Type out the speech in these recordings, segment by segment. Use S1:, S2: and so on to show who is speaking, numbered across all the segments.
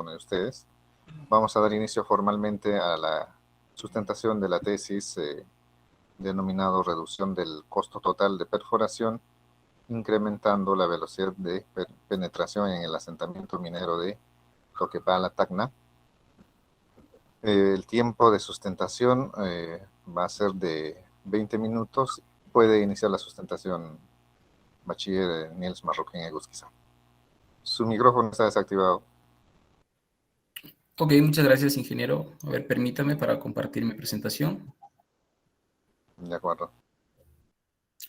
S1: uno de ustedes. Vamos a dar inicio formalmente a la sustentación de la tesis denominado reducción del costo total de perforación, incrementando la velocidad de penetración en el asentamiento minero de Toquepala, Tacna. El tiempo de sustentación va a ser de 20 minutos. Puede iniciar la sustentación bachiller Niels Marroquín Egusquiza. Su micrófono está desactivado.
S2: Ok, muchas gracias, ingeniero. A ver, permítame para compartir mi presentación.
S1: De acuerdo.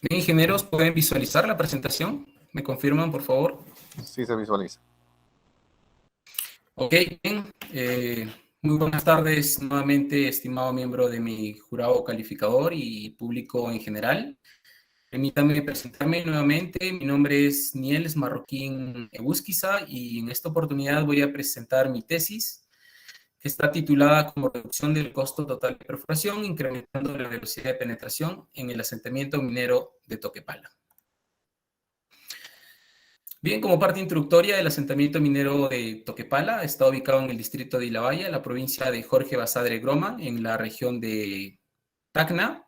S2: Bien, ingenieros, ¿pueden visualizar la presentación? ¿Me confirman, por favor?
S1: Sí, se visualiza.
S2: Ok, bien. Muy buenas tardes nuevamente, estimado miembro de mi jurado calificador y público en general. Permítanme presentarme nuevamente. Mi nombre es Niels Marroquín Egusquiza y en esta oportunidad voy a presentar mi tesis, que está titulada como reducción del costo total de perforación, incrementando la velocidad de penetración en el asentamiento minero de Toquepala. Bien, como parte introductoria, el asentamiento minero de Toquepala está ubicado en el distrito de Ilabaya, la provincia de Jorge Basadre Groma, en la región de Tacna.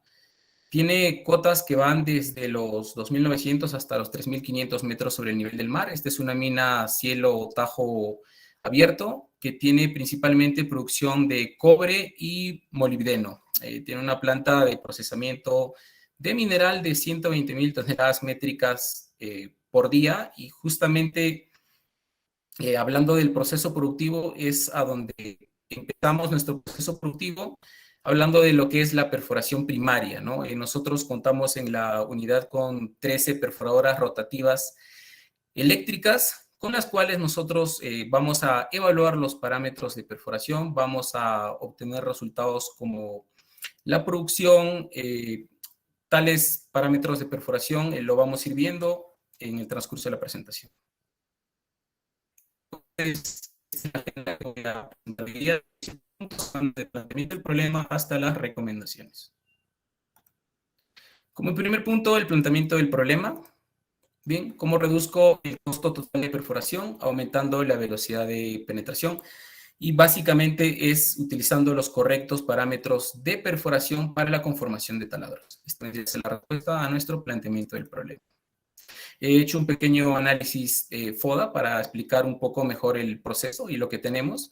S2: Tiene cotas que van desde los 2.900 hasta los 3.500 metros sobre el nivel del mar. Esta es una mina cielo tajo abierto que tiene principalmente producción de cobre y molibdeno. Tiene una planta de procesamiento de mineral de 120.000 toneladas métricas por día, y justamente hablando del proceso productivo es a donde empezamos nuestro proceso productivo, hablando de lo que es la perforación primaria, ¿no? Nosotros contamos en la unidad con 13 perforadoras rotativas eléctricas, con las cuales nosotros vamos a evaluar los parámetros de perforación, vamos a obtener resultados como la producción. Tales parámetros de perforación lo vamos a ir viendo en el transcurso de la presentación. Del planteamiento del problema hasta las recomendaciones. Como primer punto, el planteamiento del problema. Bien, ¿cómo reduzco el costo total de perforación? Aumentando la velocidad de penetración. Y básicamente es utilizando los correctos parámetros de perforación para la conformación de taladros. Esta es la respuesta a nuestro planteamiento del problema. He hecho un pequeño análisis FODA para explicar un poco mejor el proceso y lo que tenemos.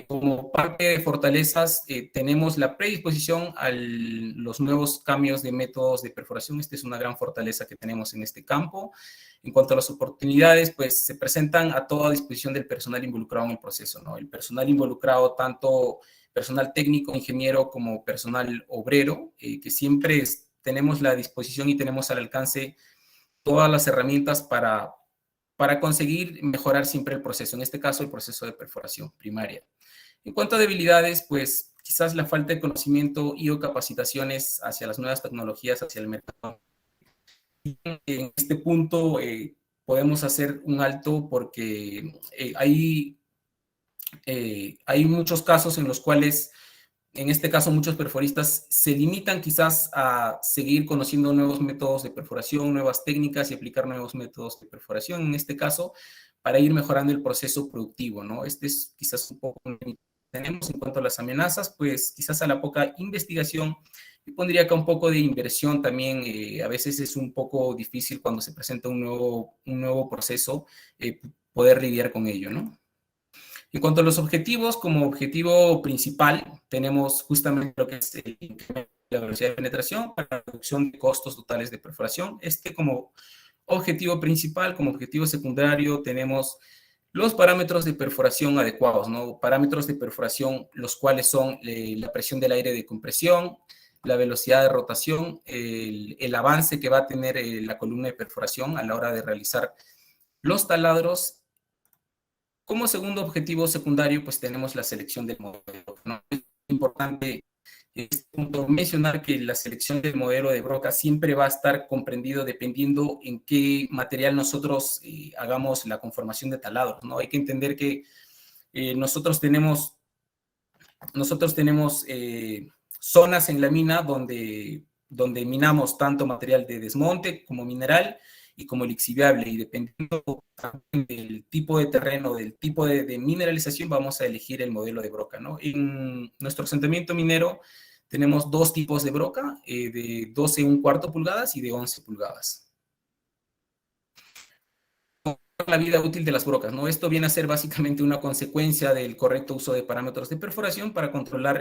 S2: Como parte de fortalezas, tenemos la predisposición a los nuevos cambios de métodos de perforación. Esta es una gran fortaleza que tenemos en este campo. En cuanto a las oportunidades, pues se presentan a toda disposición del personal involucrado en el proceso, ¿no? El personal involucrado, tanto personal técnico, ingeniero, como personal obrero, que siempre tenemos la disposición y tenemos al alcance todas las herramientas para conseguir mejorar siempre el proceso, en este caso el proceso de perforación primaria. En cuanto a debilidades, pues quizás la falta de conocimiento y o capacitaciones hacia las nuevas tecnologías, hacia el mercado. En este punto podemos hacer un alto porque hay muchos casos en los cuales, en este caso, muchos perforistas se limitan quizás a seguir conociendo nuevos métodos de perforación, nuevas técnicas y aplicar nuevos métodos de perforación, en este caso, para ir mejorando el proceso productivo, ¿no? Este es quizás un poco lo que tenemos. En cuanto a las amenazas, pues quizás a la poca investigación, y pondría acá un poco de inversión también. A veces es un poco difícil cuando se presenta un nuevo proceso poder lidiar con ello, ¿no? En cuanto a los objetivos, como objetivo principal tenemos justamente lo que es la velocidad de penetración para la reducción de costos totales de perforación. Como objetivo principal, como objetivo secundario, tenemos los parámetros de perforación adecuados, ¿no? Parámetros de perforación, los cuales son la presión del aire de compresión, la velocidad de rotación, el avance que va a tener la columna de perforación a la hora de realizar los taladros. Como segundo objetivo secundario, pues tenemos la selección del modelo, ¿no? Es importante en este punto mencionar que la selección del modelo de broca siempre va a estar comprendido dependiendo en qué material nosotros hagamos la conformación de taladros, ¿no? Hay que entender que nosotros tenemos zonas en la mina donde minamos tanto material de desmonte como mineral, y como lixiviable, y dependiendo del tipo de terreno, del tipo de mineralización, vamos a elegir el modelo de broca, ¿no? En nuestro asentamiento minero tenemos dos tipos de broca, de 12,25 pulgadas y de 11 pulgadas. La vida útil de las brocas, ¿no? Esto viene a ser básicamente una consecuencia del correcto uso de parámetros de perforación para controlar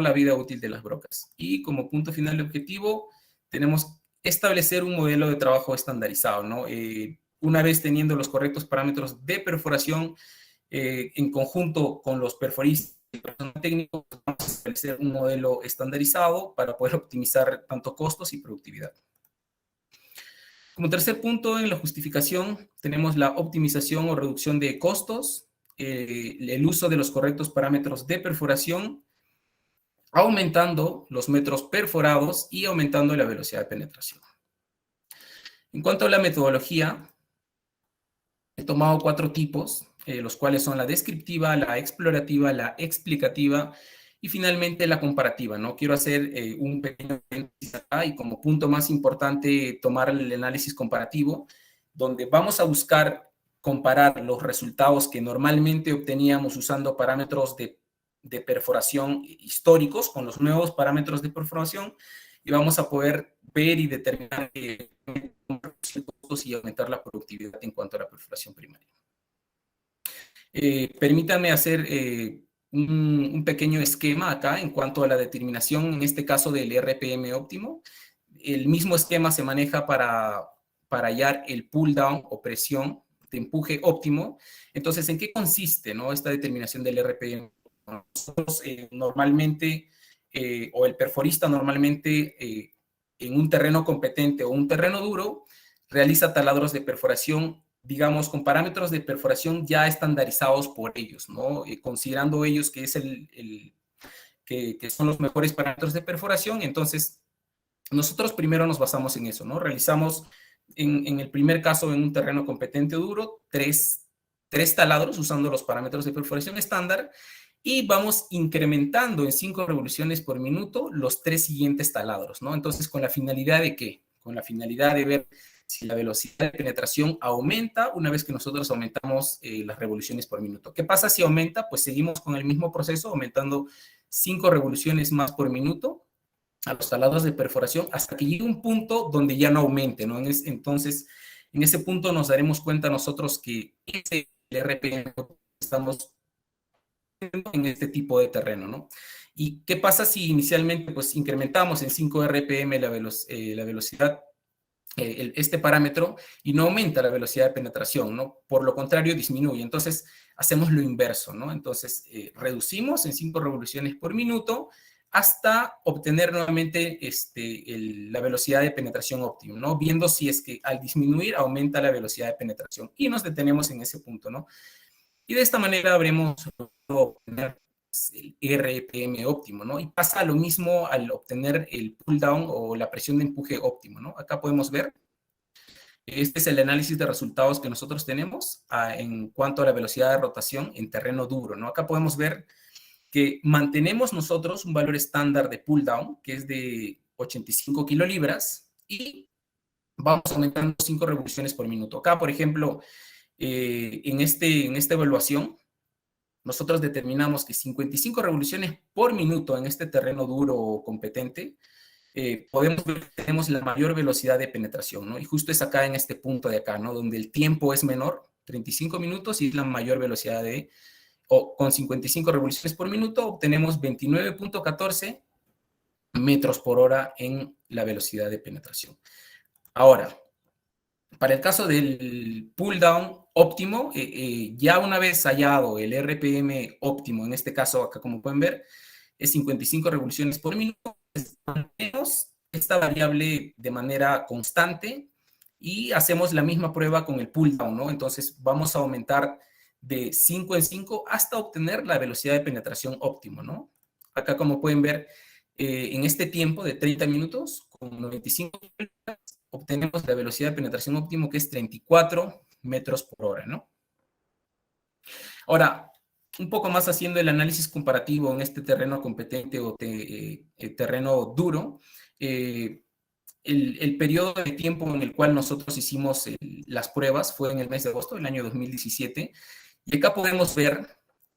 S2: la vida útil de las brocas. Y como punto final de objetivo, tenemos establecer un modelo de trabajo estandarizado, ¿no? Una vez teniendo los correctos parámetros de perforación, en conjunto con los perforistas y el personal técnico, vamos a establecer un modelo estandarizado para poder optimizar tanto costos y productividad. Como tercer punto en la justificación, tenemos la optimización o reducción de costos, el uso de los correctos parámetros de perforación, aumentando los metros perforados y aumentando la velocidad de penetración. En cuanto a la metodología, he tomado 4 tipos, los cuales son la descriptiva, la explorativa, la explicativa y finalmente la comparativa, ¿no? Quiero hacer un pequeño análisis acá y como punto más importante tomar el análisis comparativo, donde vamos a buscar comparar los resultados que normalmente obteníamos usando parámetros de perforación históricos con los nuevos parámetros de perforación y vamos a poder ver y determinar costos y aumentar la productividad en cuanto a la perforación primaria. Permítanme hacer un pequeño esquema acá en cuanto a la determinación, en este caso del RPM óptimo. El mismo esquema se maneja para hallar el pull down o presión de empuje óptimo. Entonces, ¿en qué consiste, ¿no?, esta determinación del RPM? Nosotros normalmente, o el perforista normalmente, en un terreno competente o un terreno duro, realiza taladros de perforación, digamos, con parámetros de perforación ya estandarizados por ellos, ¿no? Considerando ellos que, que son los mejores parámetros de perforación. Entonces, nosotros primero nos basamos en eso, ¿no? Realizamos, en el primer caso, en un terreno competente o duro, tres taladros usando los parámetros de perforación estándar y vamos incrementando en 5 revoluciones por minuto los 3 siguientes taladros, ¿no? Entonces, ¿con la finalidad de qué? Con la finalidad de ver si la velocidad de penetración aumenta una vez que nosotros aumentamos las revoluciones por minuto. ¿Qué pasa si aumenta? Pues seguimos con el mismo proceso, aumentando 5 revoluciones más por minuto a los taladros de perforación hasta que llegue un punto donde ya no aumente, ¿no? Entonces, en ese punto nos daremos cuenta nosotros que ese RPM estamos en este tipo de terreno, ¿no? ¿Y qué pasa si inicialmente pues incrementamos en 5 RPM la velocidad, este parámetro, y no aumenta la velocidad de penetración, ¿no? Por lo contrario, disminuye. Entonces, hacemos lo inverso, ¿no? Entonces, reducimos en 5 revoluciones por minuto hasta obtener nuevamente la velocidad de penetración óptima, ¿no? Viendo si es que al disminuir aumenta la velocidad de penetración. Y nos detenemos en ese punto, ¿no? Y de esta manera habremos obtener el RPM óptimo, ¿no? Y pasa lo mismo al obtener el pull down o la presión de empuje óptimo, ¿no? Acá podemos ver, este es el análisis de resultados que nosotros tenemos en cuanto a la velocidad de rotación en terreno duro, ¿no? Acá podemos ver que mantenemos nosotros un valor estándar de pull down, que es de 85 kilolibras, y vamos aumentando 5 revoluciones por minuto. Acá, por ejemplo, en esta evaluación, nosotros determinamos que 55 revoluciones por minuto en este terreno duro o competente, podemos ver que tenemos la mayor velocidad de penetración, ¿no? Y justo es acá en este punto de acá, ¿no? Donde el tiempo es menor, 35 minutos, y es la mayor velocidad o con 55 revoluciones por minuto, obtenemos 29.14 metros por hora en la velocidad de penetración. Ahora, para el caso del pull down óptimo, ya una vez hallado el RPM óptimo, en este caso acá como pueden ver, es 55 revoluciones por minuto, menos esta variable de manera constante y hacemos la misma prueba con el pull down, ¿no? Entonces vamos a aumentar de 5 en 5 hasta obtener la velocidad de penetración óptimo, ¿no? Acá como pueden ver, en este tiempo de 30 minutos, con 95 obtenemos la velocidad de penetración óptimo, que es 34 metros por hora, ¿no? Ahora, un poco más haciendo el análisis comparativo en este terreno competente o terreno duro, el periodo de tiempo en el cual nosotros hicimos las pruebas fue en el mes de agosto del año 2017, y acá podemos ver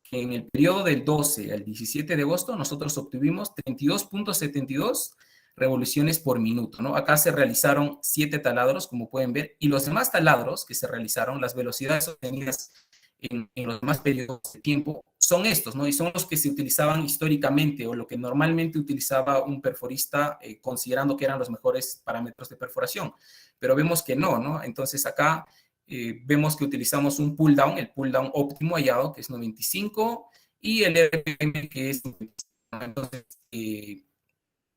S2: que en el periodo del 12 al 17 de agosto nosotros obtuvimos 32.72 revoluciones por minuto, ¿no? Acá se realizaron 7 taladros, como pueden ver, y los demás taladros que se realizaron, las velocidades obtenidas en los demás periodos de tiempo son estos, ¿no? Y son los que se utilizaban históricamente o lo que normalmente utilizaba un perforista considerando que eran los mejores parámetros de perforación. Pero vemos que no, ¿no? Entonces acá vemos que utilizamos un pull down, el pull down óptimo hallado, que es 95, y el RPM, que es 95. Entonces,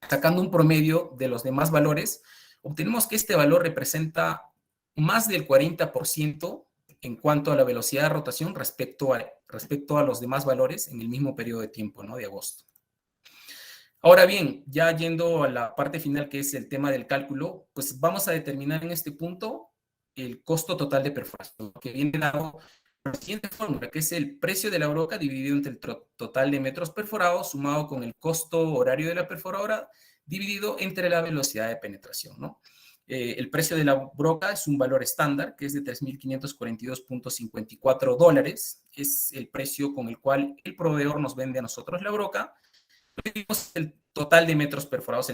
S2: sacando un promedio de los demás valores, obtenemos que este valor representa más del 40% en cuanto a la velocidad de rotación respecto a los demás valores en el mismo periodo de tiempo, ¿no? De agosto. Ahora bien, ya yendo a la parte final, que es el tema del cálculo, pues vamos a determinar en este punto el costo total de perforación, que viene dado por la siguiente fórmula, que es el precio de la broca dividido entre el total de metros perforados sumado con el costo horario de la perforadora dividido entre la velocidad de penetración, ¿no? El precio de la broca es un valor estándar, que es de $3,542.54. Es el precio con el cual el proveedor nos vende a nosotros la broca. Tenemos el total de metros perforados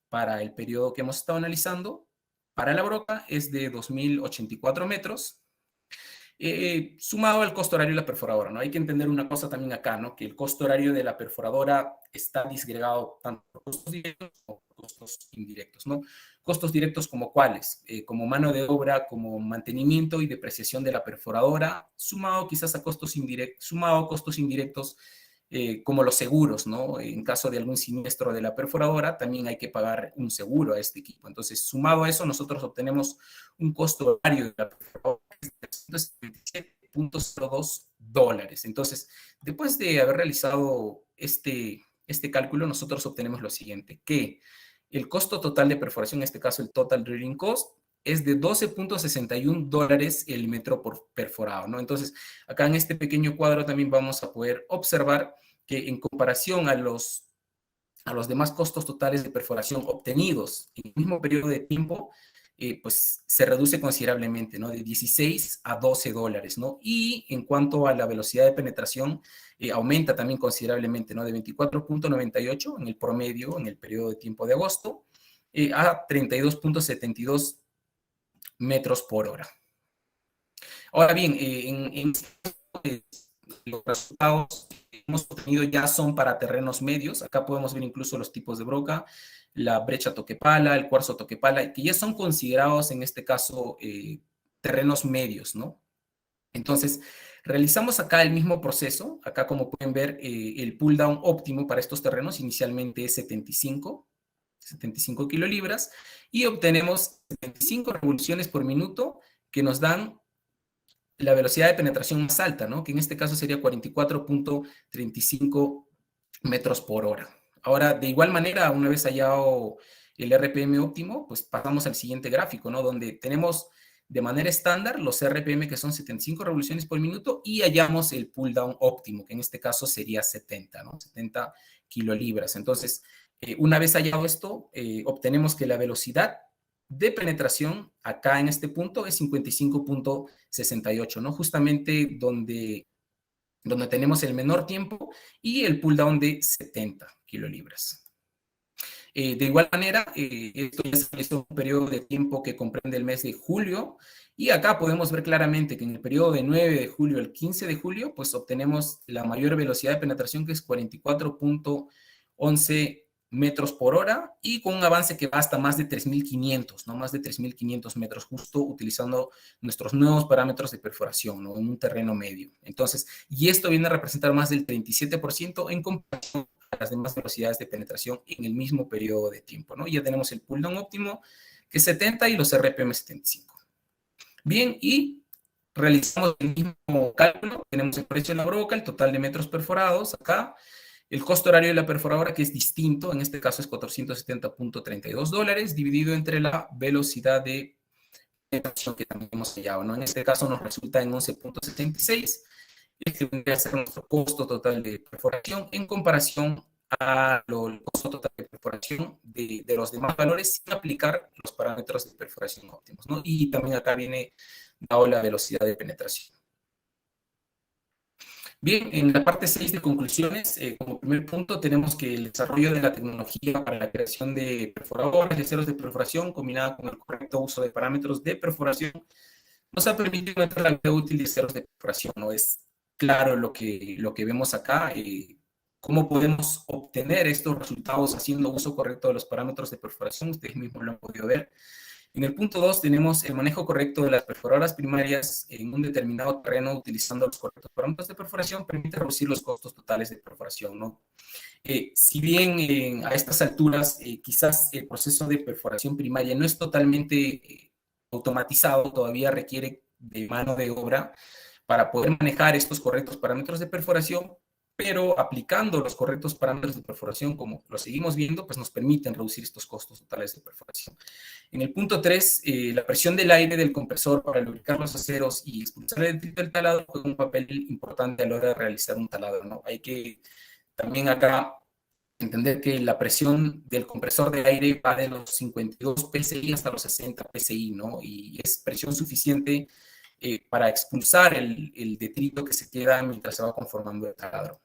S2: para el periodo que hemos estado analizando. Para la broca es de 2.084 metros. Sumado al costo horario de la perforadora, ¿no? Hay que entender una cosa también acá, ¿no? Que el costo horario de la perforadora está disgregado tanto por costos directos como por costos indirectos, ¿no? Costos directos como cuáles, como mano de obra, como mantenimiento y depreciación de la perforadora, sumado quizás a costos indirectos como los seguros, ¿no? En caso de algún siniestro de la perforadora, también hay que pagar un seguro a este equipo. Entonces, sumado a eso, nosotros obtenemos un costo horario de la perforadora de $177.02. Entonces, después de haber realizado este cálculo, nosotros obtenemos lo siguiente, que el costo total de perforación, en este caso el total drilling cost, es de $12.61 el metro por perforado, ¿no? Entonces, acá en este pequeño cuadro también vamos a poder observar que en comparación a los demás costos totales de perforación obtenidos en el mismo periodo de tiempo, pues se reduce considerablemente, ¿no? De 16 a $12, ¿no? Y en cuanto a la velocidad de penetración, aumenta también considerablemente, ¿no? De 24.98 en el promedio, en el periodo de tiempo de agosto, a 32.72 metros por hora. Ahora bien, los resultados que hemos obtenido ya son para terrenos medios. Acá podemos ver incluso los tipos de broca, la brecha toquepala, el cuarzo toquepala, que ya son considerados en este caso terrenos medios, ¿no? Entonces, realizamos acá el mismo proceso. Acá, como pueden ver, el pull down óptimo para estos terrenos inicialmente es 75 kilolibras, y obtenemos 75 revoluciones por minuto que nos dan la velocidad de penetración más alta, ¿no? Que en este caso sería 44.35 metros por hora. Ahora, de igual manera, una vez hallado el RPM óptimo, pues pasamos al siguiente gráfico, ¿no? Donde tenemos de manera estándar los RPM, que son 75 revoluciones por minuto, y hallamos el pull down óptimo, que en este caso sería 70, ¿no? 70 kilolibras. Entonces, una vez hallado esto, obtenemos que la velocidad de penetración acá en este punto es 55.68, ¿no? Justamente donde tenemos el menor tiempo y el pull down de 70 kilolibras. De igual manera, esto es un periodo de tiempo que comprende el mes de julio, y acá podemos ver claramente que en el periodo de 9 de julio al 15 de julio, pues obtenemos la mayor velocidad de penetración, que es 44.11 metros por hora, y con un avance que va hasta más de 3.500, ¿no? Más de 3.500 metros, justo utilizando nuestros nuevos parámetros de perforación, ¿no? En un terreno medio. Entonces, y esto viene a representar más del 37% en comparación a las demás velocidades de penetración en el mismo periodo de tiempo, ¿no? Ya tenemos el pull down óptimo, que es 70, y los RPM 75. Bien, y realizamos el mismo cálculo. Tenemos el precio de la broca, el total de metros perforados acá, el costo horario de la perforadora, que es distinto, en este caso es $470.32, dividido entre la velocidad de penetración que también hemos hallado, ¿no? En este caso nos resulta en 11.76. Este vendría a ser nuestro costo total de perforación en comparación al costo total de perforación de los demás valores sin aplicar los parámetros de perforación óptimos, ¿no? Y también acá viene dado la velocidad de penetración. Bien, en la parte 6 de conclusiones, como primer punto, tenemos que el desarrollo de la tecnología para la creación de perforadores, de ceros de perforación, combinada con el correcto uso de parámetros de perforación, nos ha permitido entrar la vida útil de ceros de perforación. No es claro lo que vemos acá, cómo podemos obtener estos resultados haciendo uso correcto de los parámetros de perforación. Ustedes mismos lo han podido ver. En el punto 2 tenemos el manejo correcto de las perforadoras primarias en un determinado terreno utilizando los correctos parámetros de perforación permite reducir los costos totales de perforación, ¿no? Si bien a estas alturas quizás el proceso de perforación primaria no es totalmente automatizado, todavía requiere de mano de obra para poder manejar estos correctos parámetros de perforación, pero aplicando los correctos parámetros de perforación, como lo seguimos viendo, pues nos permiten reducir estos costos totales de perforación. En el punto 3, la presión del aire del compresor para lubricar los aceros y expulsar el detrito del taladro juega un papel importante a la hora de realizar un taladro, ¿no? Hay que también acá entender que la presión del compresor de aire va de los 52 psi hasta los 60 psi, ¿no? Y es presión suficiente para expulsar el detrito que se queda mientras se va conformando el taladro.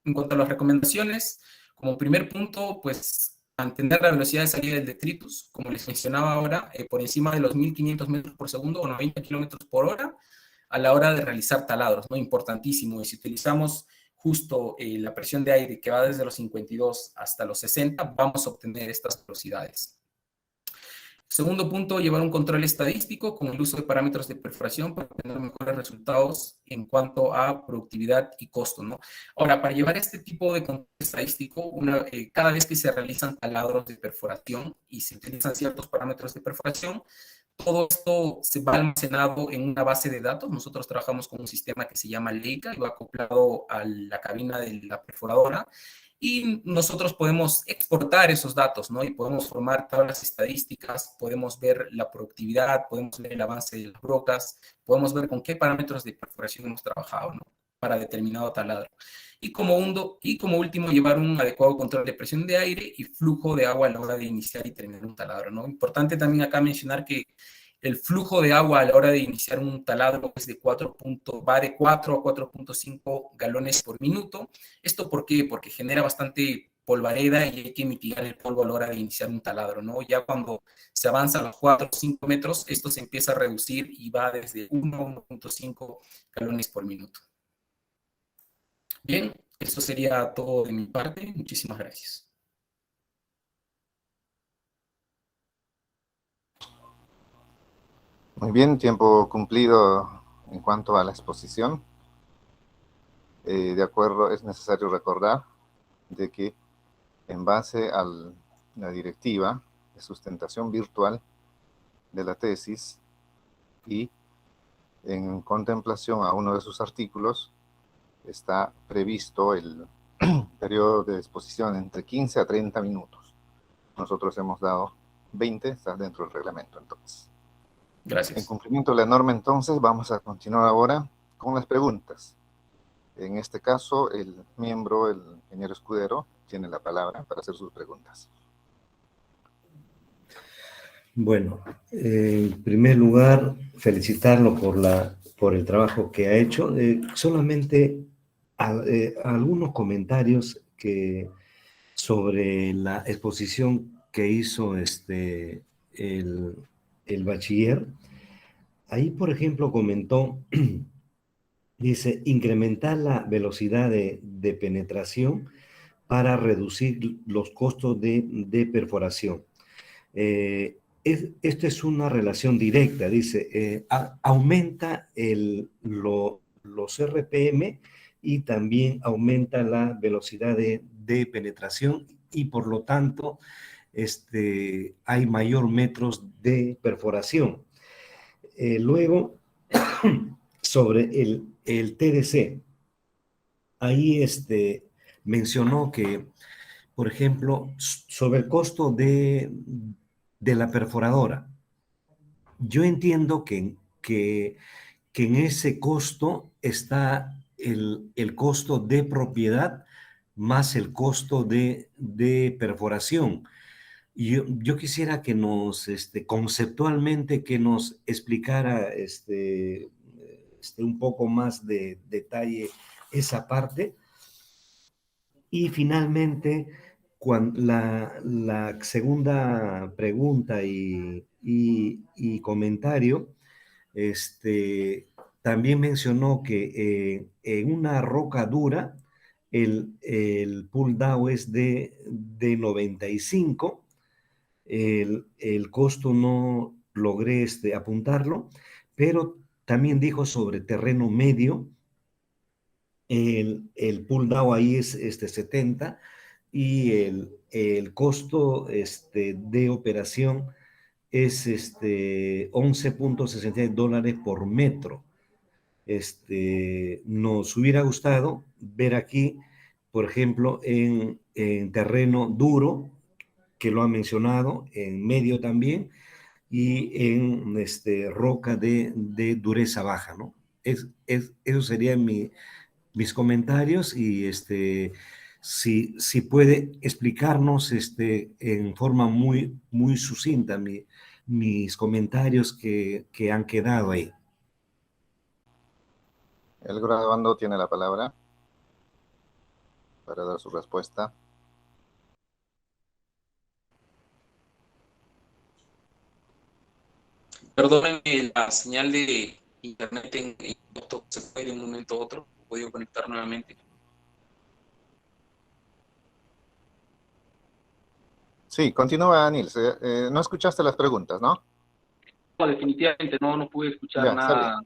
S2: En cuanto a las recomendaciones, como primer punto, pues mantener la velocidad de salida del detritus, como les mencionaba ahora, por encima de los 1500 metros por segundo o 90 kilómetros por hora a la hora de realizar taladros, ¿no? Importantísimo. Y si utilizamos justo la presión de aire que va desde los 52 hasta los 60, vamos a obtener estas velocidades. Segundo punto, llevar un control estadístico con el uso de parámetros de perforación para obtener mejores resultados en cuanto a productividad y costo, ¿no? Ahora, para llevar este tipo de control estadístico, cada vez que se realizan taladros de perforación y se utilizan ciertos parámetros de perforación, todo esto se va almacenado en una base de datos. Nosotros trabajamos con un sistema que se llama Leica y va acoplado a la cabina de la perforadora y nosotros podemos exportar esos datos, ¿no? Y podemos formar tablas estadísticas, podemos ver la productividad, podemos ver el avance de las brocas, podemos ver con qué parámetros de perforación hemos trabajado, ¿no? Para determinado taladro. Y como último, llevar un adecuado control de presión de aire y flujo de agua a la hora de iniciar y terminar un taladro, ¿no? Importante también acá mencionar que el flujo de agua a la hora de iniciar un taladro es va de 4 a 4.5 galones por minuto. ¿Esto por qué? Porque genera bastante polvareda y hay que mitigar el polvo a la hora de iniciar un taladro, ¿no? Ya cuando se avanza a los 4 o 5 metros, esto se empieza a reducir y va desde 1 a 1.5 galones por minuto. Bien, eso sería todo de mi parte. Muchísimas gracias.
S1: Muy bien, tiempo cumplido en cuanto a la exposición. De acuerdo, es necesario recordar de que en base a la directiva de sustentación virtual de la tesis y en contemplación a uno de sus artículos, está previsto el periodo de exposición entre 15 a 30 minutos. Nosotros hemos dado 20, está dentro del reglamento entonces.
S2: Gracias.
S1: En cumplimiento de la norma entonces, vamos a continuar ahora con las preguntas. En este caso, el ingeniero Escudero, tiene la palabra para hacer sus preguntas.
S3: Bueno, en primer lugar, felicitarlo por el trabajo que ha hecho. Solamente algunos comentarios sobre la exposición que hizo el bachiller. Ahí, por ejemplo, comentó, dice, incrementar la velocidad de penetración para reducir los costos de perforación. Esto es una relación directa, dice, aumenta los RPM y también aumenta la velocidad de penetración y por lo tanto hay mayor metros de perforación. Luego, sobre el TDC, ahí mencionó que, por ejemplo, sobre el costo de la perforadora. Yo entiendo que en ese costo está el costo de propiedad más el costo de perforación. Y yo quisiera que nos, conceptualmente, que nos explicara un poco más de detalle esa parte. Y finalmente, la segunda pregunta y comentario, también mencionó que en una roca dura, el pull down es de 95. El costo no logré apuntarlo, pero también dijo sobre terreno medio, el pull down ahí es 70 y el costo de operación es $11.60 por metro. Nos hubiera gustado ver aquí, por ejemplo, en terreno duro, que lo ha mencionado, en medio también, y en roca de dureza baja, ¿no? Eso sería mis comentarios y si puede explicarnos en forma muy sucinta mis comentarios que han quedado ahí.
S1: El graduando tiene la palabra para dar su respuesta.
S2: Perdónenme, la señal de internet en esto se fue de un momento a otro. ¿He podido conectar nuevamente?
S1: Sí, continúa, Nils. No escuchaste las preguntas, ¿no?
S2: No, definitivamente no pude escuchar
S1: Ya, está bien.
S2: nada.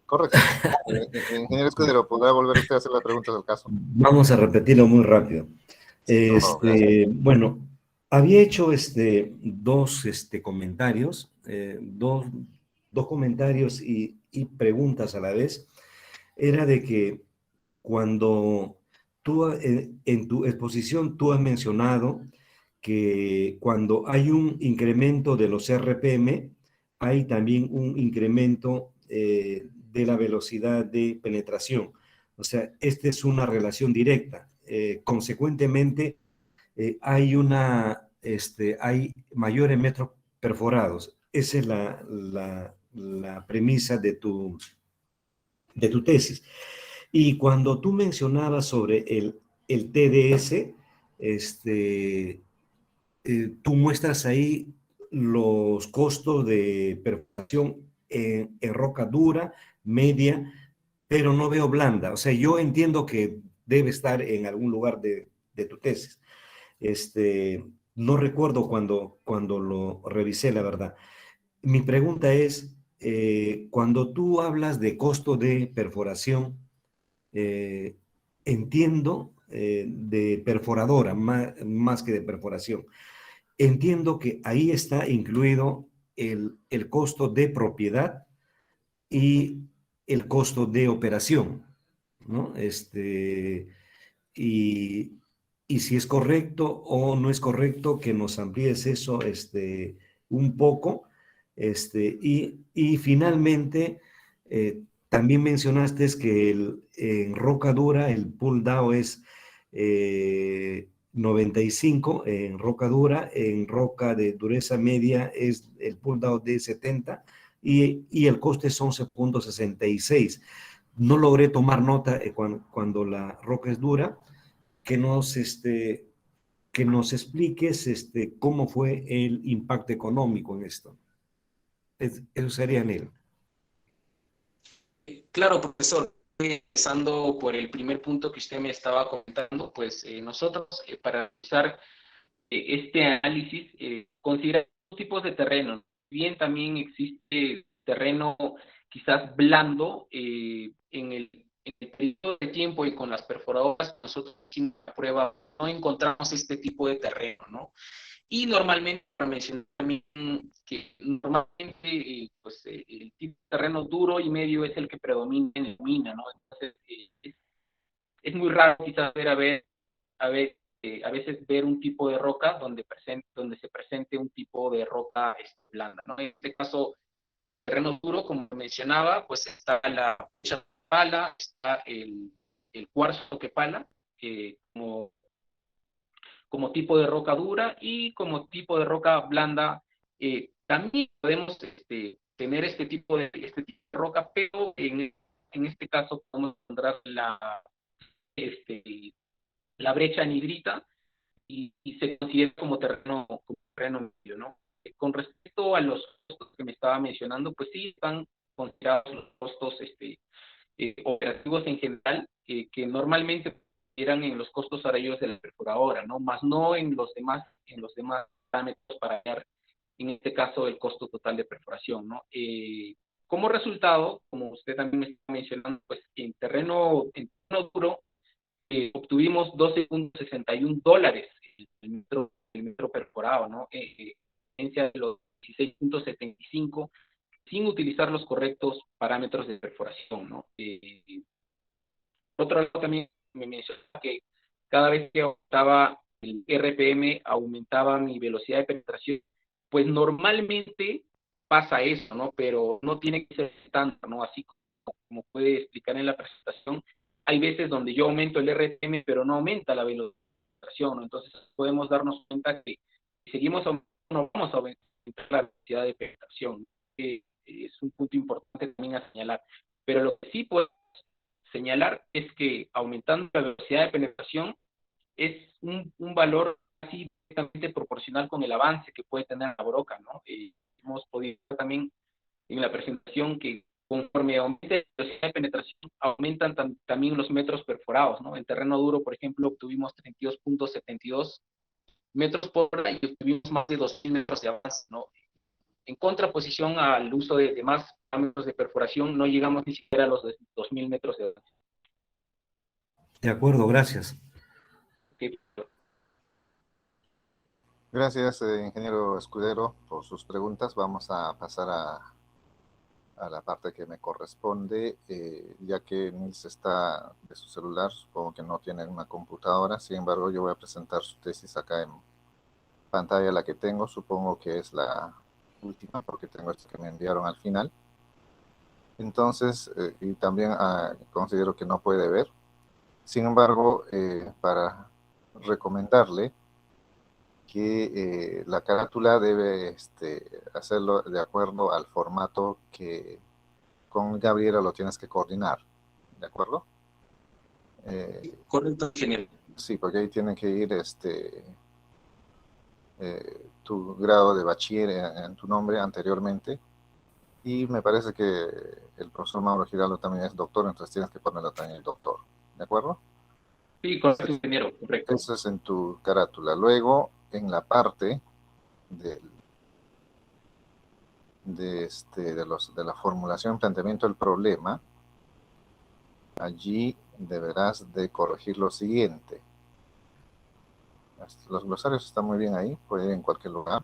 S1: Correcto. Ingeniero Escudero, ¿podrá volver usted a hacer las preguntas del caso?
S3: Vamos a repetirlo muy rápido.
S1: Por favor, gracias.
S3: Bueno, había hecho dos comentarios, dos comentarios y preguntas a la vez. Era de que cuando tú en tu exposición tú has mencionado que cuando hay un incremento de los RPM, hay también un incremento de la velocidad de penetración. O sea, esta es una relación directa. Consecuentemente, hay mayores metros perforados. Esa es la premisa de tu tesis. Y cuando tú mencionabas sobre el TDS, tú muestras ahí los costos de perforación en roca dura, media, pero no veo blanda. O sea, yo entiendo que debe estar en algún lugar de tu tesis. No recuerdo cuando lo revisé, la verdad. Mi pregunta es, cuando tú hablas de costo de perforación, eh, entiendo de perforadora más que de perforación. Entiendo que ahí está incluido el costo de propiedad y el costo de operación, ¿no? Y, y si es correcto o no es correcto, que nos amplíes eso un poco. Y finalmente, también mencionaste que en roca dura el pull down es 95 en roca dura, en roca de dureza media es el pull down de 70 y el coste es 11.66. No logré tomar nota cuando la roca es dura, que nos expliques cómo fue el impacto económico en esto. Eso sería, Neil.
S2: Claro, profesor. Empezando por el primer punto que usted me estaba comentando, pues nosotros para realizar este análisis consideramos dos tipos de terreno. Bien, también existe terreno quizás blando en el periodo de tiempo y con las perforadoras nosotros en la prueba no encontramos este tipo de terreno, ¿no? Y normalmente, para mencionar también que normalmente el tipo de terreno duro y medio es el que predomina en la mina, ¿no? Entonces, es muy raro quizás a veces ver un tipo de roca donde se presente un tipo de roca blanda, ¿no? En este caso, terreno duro, como mencionaba, pues está la pala, está el cuarzo que pala, como tipo de roca dura y como tipo de roca blanda. También podemos tener este tipo de roca, pero en este caso podemos encontrar la brecha anhidrita y se considera como terreno medio, ¿no? Con respecto a los costos que me estaba mencionando, pues sí están considerados los costos operativos en general, que normalmente eran en los costos horarios de la perforadora, ¿no? Más no en los demás parámetros para hallar, en este caso, el costo total de perforación, ¿no? Como resultado, como usted también me está mencionando, pues en terreno duro, obtuvimos $12.61 el metro perforado, ¿no? Diferencia de los 16.75 sin utilizar los correctos parámetros de perforación, ¿no? Por otro lado, también me mencionaba que cada vez que aumentaba el RPM, aumentaba mi velocidad de penetración. Pues normalmente pasa eso, ¿no? Pero no tiene que ser tanto, ¿no? Así como puede explicar en la presentación, hay veces donde yo aumento el RPM, pero no aumenta la velocidad, ¿no? Entonces podemos darnos cuenta que si seguimos aumentando, no vamos a aumentar la velocidad de penetración. Es un punto importante también a señalar. Pero lo que sí podemos señalar es que aumentando la velocidad de penetración es un valor casi directamente proporcional con el avance que puede tener la broca, ¿no? Hemos podido ver también en la presentación que conforme aumenta la velocidad de penetración, aumentan también los metros perforados, ¿no? En terreno duro, por ejemplo, obtuvimos 32.72 metros por hora y obtuvimos más de 2.000 metros de avance, ¿no? En contraposición al uso de demás parámetros de perforación, no llegamos ni siquiera a los 2.000 metros de avance.
S3: De acuerdo, gracias.
S2: Okay.
S1: Gracias, ingeniero Escudero, por sus preguntas. Vamos a pasar a la parte que me corresponde, ya que Nils está de su celular, supongo que no tiene una computadora. Sin embargo, yo voy a presentar su tesis acá en pantalla, la que tengo, supongo que es la última, porque tengo esta que me enviaron al final. Entonces, y también considero que no puede ver. Sin embargo, para recomendarle que la carátula debe hacerlo de acuerdo al formato que con Gabriela lo tienes que coordinar, ¿de acuerdo?
S2: Correcto, ingeniero.
S1: Sí, porque ahí tienen que ir tu grado de bachiller en tu nombre anteriormente, y me parece que el profesor Mauro Giraldo también es doctor, entonces tienes que ponerlo también el doctor, ¿de acuerdo?
S2: Sí, correcto, ingeniero, correcto.
S1: Eso es en tu carátula. Luego, en la parte de la formulación, planteamiento del problema, allí deberás de corregir lo siguiente. Los glosarios están muy bien ahí, puede ir en cualquier lugar.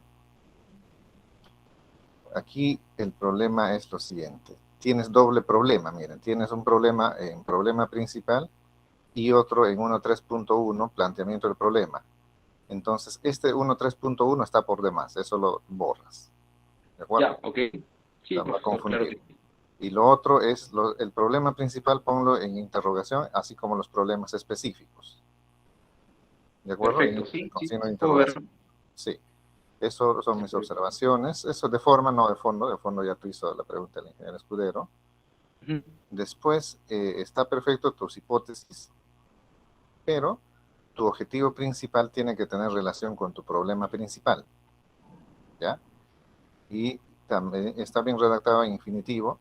S1: Aquí el problema es lo siguiente. Tienes doble problema, miren, tienes un problema en problema principal y otro en 1.3.1, planteamiento del problema. Entonces, este 1.3.1 está por demás, eso lo borras. ¿De acuerdo?
S2: Ya, ok. Sí,
S1: va a confundir.
S2: claro que sí.
S1: Y lo otro es el problema principal, ponlo en interrogación, así como los problemas específicos. ¿De acuerdo?
S2: Perfecto, sí,
S1: con
S2: sí,
S1: signo de
S2: puedo ver.
S1: interrogación. Sí. Eso son mis observaciones. Eso de forma, no de fondo. De fondo ya tú hizo la pregunta del ingeniero Escudero. Después, está perfecto tus hipótesis, pero tu objetivo principal tiene que tener relación con tu problema principal. ¿Ya? Y también está bien redactado en infinitivo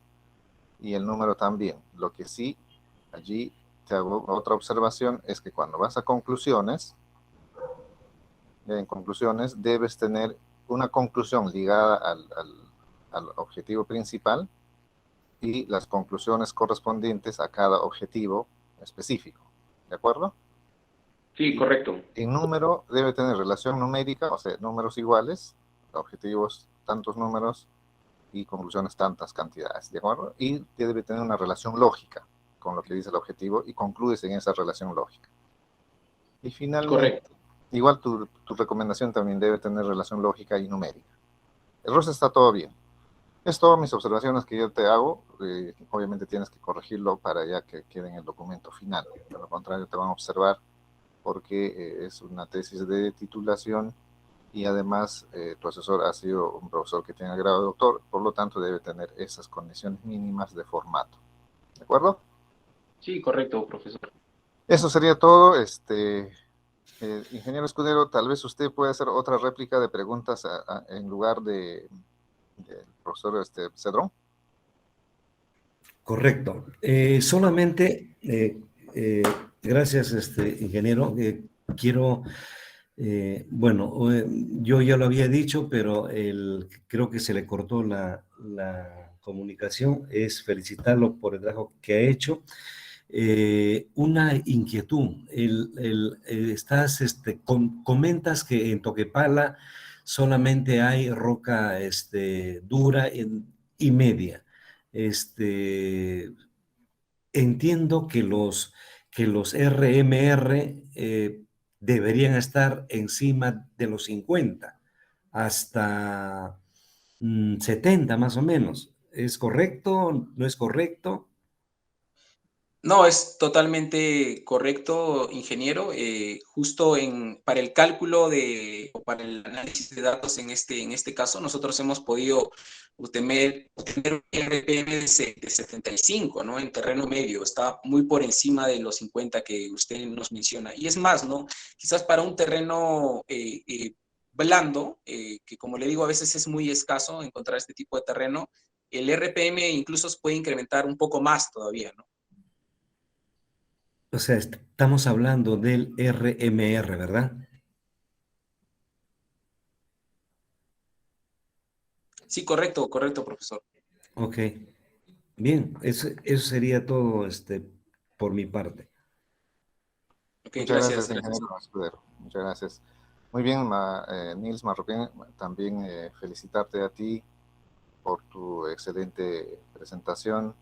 S1: y el número también. Lo que sí, allí te hago otra observación, es que cuando vas a conclusiones, en conclusiones debes tener una conclusión ligada al objetivo principal y las conclusiones correspondientes a cada objetivo específico. ¿De acuerdo?
S2: Sí, correcto.
S1: En número debe tener relación numérica, o sea, números iguales, objetivos tantos números y conclusiones tantas cantidades, ¿de acuerdo? Y debe tener una relación lógica con lo que dice el objetivo y concluyes en esa relación lógica. Y finalmente,
S2: Correcto.
S1: igual tu recomendación también debe tener relación lógica y numérica. El resto está todo bien. Es todas mis observaciones que yo te hago. Obviamente tienes que corregirlo para ya que quede en el documento final. De lo contrario, te van a observar porque es una tesis de titulación y además tu asesor ha sido un profesor que tiene el grado de doctor, por lo tanto debe tener esas condiciones mínimas de formato. ¿De acuerdo?
S2: Sí, correcto, profesor.
S1: Eso sería todo. Ingeniero Escudero, tal vez usted puede hacer otra réplica de preguntas en lugar del profesor Cedrón.
S3: Correcto. Solamente, gracias, ingeniero, quiero, bueno, yo ya lo había dicho, pero creo que se le cortó la comunicación. Es felicitarlo por el trabajo que ha hecho. Una inquietud. Comentas que en Toquepala solamente hay roca dura y media. Entiendo que los RMR deberían estar encima de los 50, hasta 70 más o menos. ¿Es correcto? ¿No es correcto?
S2: No, es totalmente correcto, ingeniero. Justo para el cálculo o para el análisis de datos en este caso, nosotros hemos podido obtener un RPM de 75, ¿no? En terreno medio, está muy por encima de los 50 que usted nos menciona. Y es más, ¿no? Quizás para un terreno blando, que como le digo, a veces es muy escaso encontrar este tipo de terreno, el RPM incluso se puede incrementar un poco más todavía, ¿no?
S3: O sea, estamos hablando del RMR, ¿verdad?
S2: Sí, correcto, correcto, profesor.
S3: Ok. Bien, eso sería todo por mi parte.
S2: Ok,
S1: Muchas
S2: gracias,
S1: gracias,
S2: gracias.
S1: ingeniero Escudero. Muchas gracias. Muy bien, Nils Marroquín, también felicitarte a ti por tu excelente presentación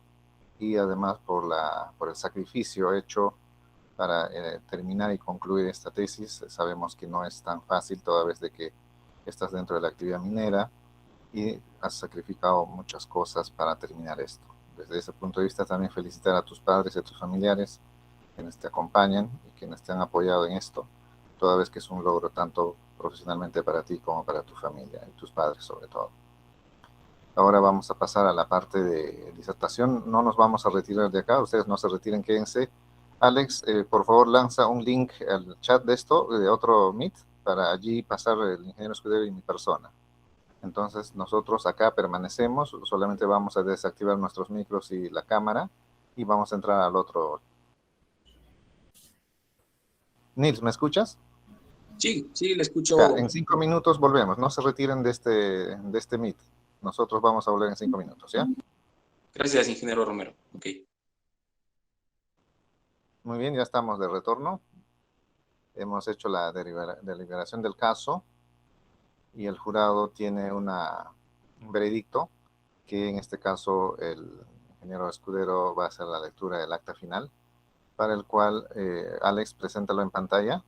S1: y además por el sacrificio hecho para terminar y concluir esta tesis. Sabemos que no es tan fácil toda vez de que estás dentro de la actividad minera y has sacrificado muchas cosas para terminar esto. Desde ese punto de vista también felicitar a tus padres y a tus familiares quienes te acompañan y quienes te han apoyado en esto, toda vez que es un logro tanto profesionalmente para ti como para tu familia y tus padres sobre todo. Ahora vamos a pasar a la parte de disertación. No nos vamos a retirar de acá, ustedes no se retiren, quédense. Alex, por favor, lanza un link al chat de esto, de otro Meet, para allí pasar el ingeniero Escudero y mi persona. Entonces nosotros acá permanecemos, solamente vamos a desactivar nuestros micros y la cámara y vamos a entrar al otro. Nils, ¿me escuchas?
S2: Sí, sí, le
S1: Ya,
S2: escucho.
S1: en 5 minutos volvemos, no se retiren de este Meet. Nosotros vamos a volver en 5 minutos, ¿ya?
S2: Gracias, ingeniero Romero. Ok.
S1: Muy bien, ya estamos de retorno. Hemos hecho la deliberación del caso y el jurado tiene un veredicto que en este caso el ingeniero Escudero va a hacer la lectura del acta final, para el cual Alex, preséntalo en pantalla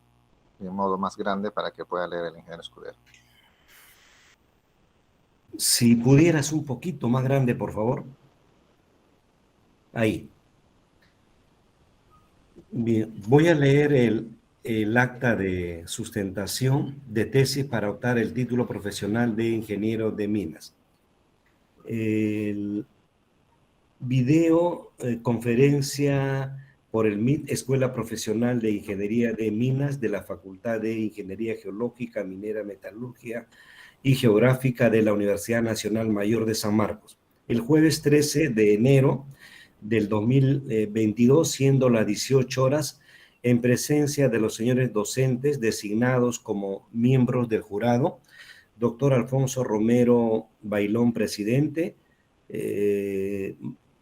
S1: de modo más grande para que pueda leer el ingeniero Escudero.
S3: Si pudieras un poquito más grande, por favor. Ahí. Bien, voy a leer el acta de sustentación de tesis para optar el título profesional de ingeniero de minas. El video conferencia por el MIT, Escuela Profesional de Ingeniería de Minas de la Facultad de Ingeniería Geológica, Minera, Metalurgia y Geográfica de la Universidad Nacional Mayor de San Marcos. El jueves 13 de enero del 2022, siendo las 18 horas, en presencia de los señores docentes designados como miembros del jurado, doctor Alfonso Romero Bailón, presidente,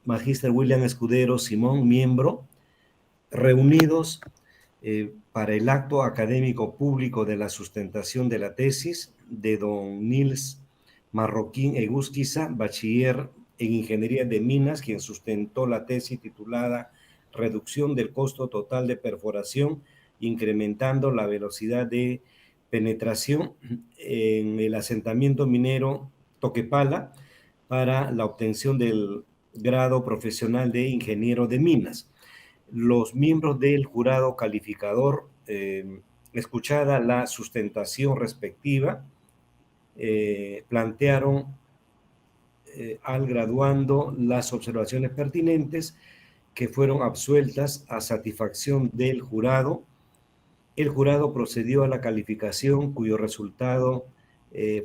S3: magíster William Escudero Simón, miembro, reunidos para el acto académico público de la sustentación de la tesis de don Nils Marroquín Egusquiza, bachiller en Ingeniería de Minas, quien sustentó la tesis titulada Reducción del costo total de perforación, incrementando la velocidad de penetración en el asentamiento minero Toquepala para la obtención del grado profesional de ingeniero de minas. Los miembros del jurado calificador escuchada la sustentación respectiva, plantearon al graduando las observaciones pertinentes que fueron absueltas a satisfacción del jurado. El jurado procedió a la calificación cuyo resultado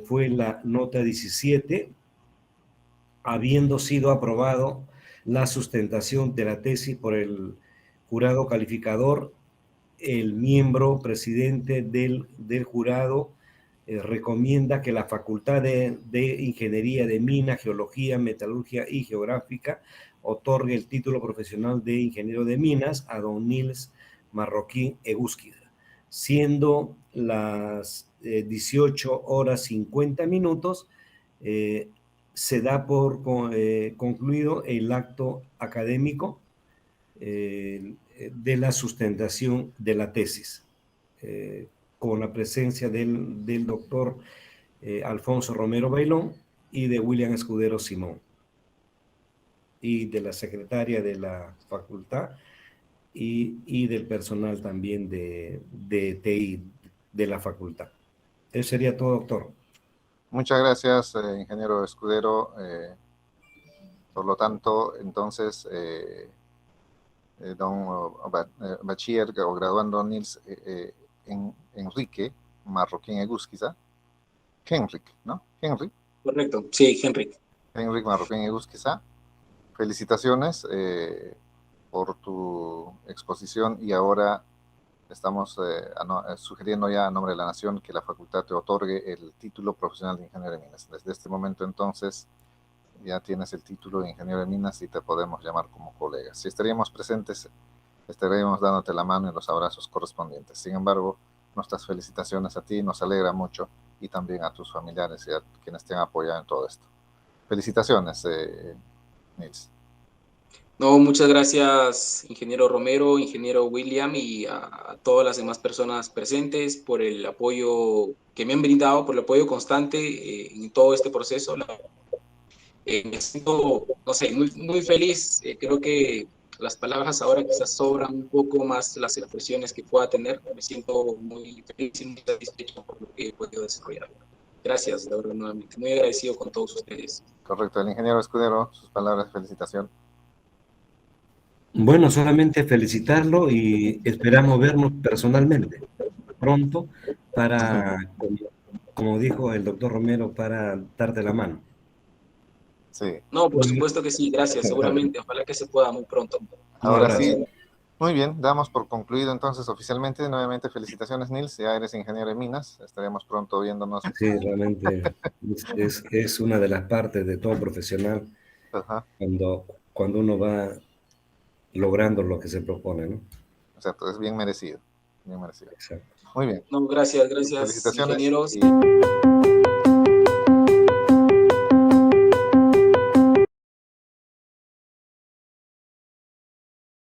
S3: fue la nota 17, habiendo sido aprobado la sustentación de la tesis por el jurado calificador. El miembro presidente del jurado recomienda que la Facultad de Ingeniería de Minas, Geología, Metalurgia y Geográfica otorgue el título profesional de ingeniero de minas a don Nils Marroquín Egusquiza, siendo las 18:50, se da por concluido el acto académico de la sustentación de la tesis, con la presencia del doctor Alfonso Romero Bailón y de William Escudero Simón, y de la secretaria de la facultad y del personal también de TI de la facultad. Eso sería todo, doctor.
S1: Muchas gracias, ingeniero Escudero. Por lo tanto, entonces, don bachiller o graduando Nils Enrique Marroquín Egusquiza, Henrik, ¿no? Henrik.
S4: Correcto, sí, Henrik.
S1: Henrik Marroquín Egusquiza, felicitaciones por tu exposición, y ahora estamos sugiriendo ya a nombre de la Nación que la facultad te otorgue el título profesional de ingeniero de minas. Desde este momento entonces ya tienes el título de ingeniero de minas y te podemos llamar como colega. Si estaríamos presentes, estaremos dándote la mano y los abrazos correspondientes. Sin embargo, nuestras felicitaciones a ti, nos alegra mucho, y también a tus familiares y a quienes te han apoyado en todo esto. Felicitaciones, Nils.
S4: No, muchas gracias, ingeniero Romero, ingeniero William, y a todas las demás personas presentes por el apoyo que me han brindado, por el apoyo constante en todo este proceso. Me siento, no sé, muy feliz. Creo que las palabras ahora quizás sobran un poco más las expresiones que pueda tener. Me siento muy feliz y muy satisfecho por lo que he podido desarrollar. Gracias, de verdad, nuevamente. Muy agradecido con todos ustedes.
S1: Correcto. El ingeniero Escudero, sus palabras de felicitación.
S3: Bueno, solamente felicitarlo y esperamos vernos personalmente pronto para, como dijo el doctor Romero, para darte la mano.
S1: Sí.
S4: No, por supuesto que sí, gracias, seguramente. Ojalá que se pueda muy pronto.
S1: Ahora sí. Muy bien, damos por concluido entonces oficialmente. Nuevamente felicitaciones, Nils, ya eres ingeniero de minas, estaremos pronto viéndonos.
S3: Sí, realmente es una de las partes de todo profesional. Ajá. Cuando uno va logrando lo que se propone, ¿no?
S1: Exacto, es bien merecido. Bien merecido.
S3: Exacto.
S1: Muy bien.
S4: No, gracias,
S1: Felicitaciones.
S4: ingenieros.